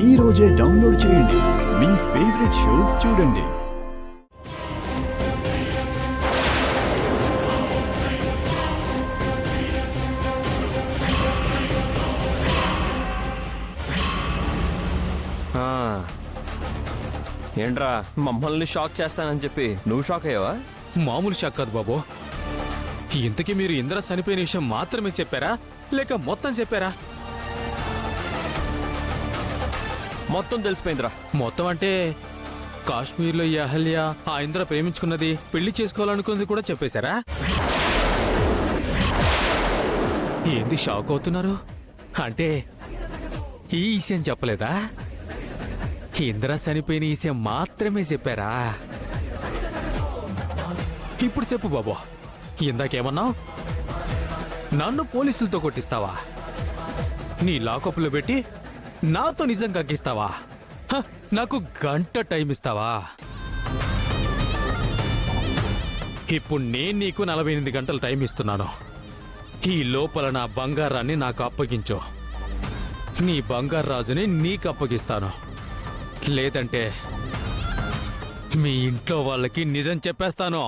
ఈ రోజే డౌన్లోడ్ చేయండి. మీ ఫేవరెట్ షోస్ చూడండి. ఏంట్రా మమ్మల్ని షాక్ చేస్తానని చెప్పి నువ్వు షాక్ అయ్యావా? మామూలు షాక్ కాదు బాబు. ఇంతకీ మీరు ఇంద్ర చనిపోయిన విషయం మాత్రమే చెప్పారా లేక మొత్తం చెప్పారా? మొత్తం తెలిసిపోయిందిరా. మొత్తం అంటే కాశ్మీర్లో ఈ అహల్య ఆ ఇంద్ర ప్రేమించుకున్నది, పెళ్లి చేసుకోవాలనుకున్నది కూడా చెప్పేశారా? ఏంది షాక్ అవుతున్నారు? అంటే ఈ విషయం చెప్పలేదా? ఇంద్ర చనిపోయిన విషయం మాత్రమే చెప్పారా? ఇప్పుడు చెప్పు బాబు, ఇందాకేమన్నావు? నన్ను పోలీసులతో కొట్టిస్తావా? నీ లాకప్లో పెట్టి నాతో నిజం కక్కిస్తావా? నాకు గంట టైం ఇస్తావా? ఇప్పుడు నేను నీకు 48 గంటలు టైం ఇస్తున్నాను. ఈ లోపల నా బంగారాన్ని నాకు అప్పగించు. నీ బంగారు రాజుని నీకు అప్పగిస్తాను. లేదంటే మీ ఇంట్లో వాళ్ళకి నిజం చెప్పేస్తాను.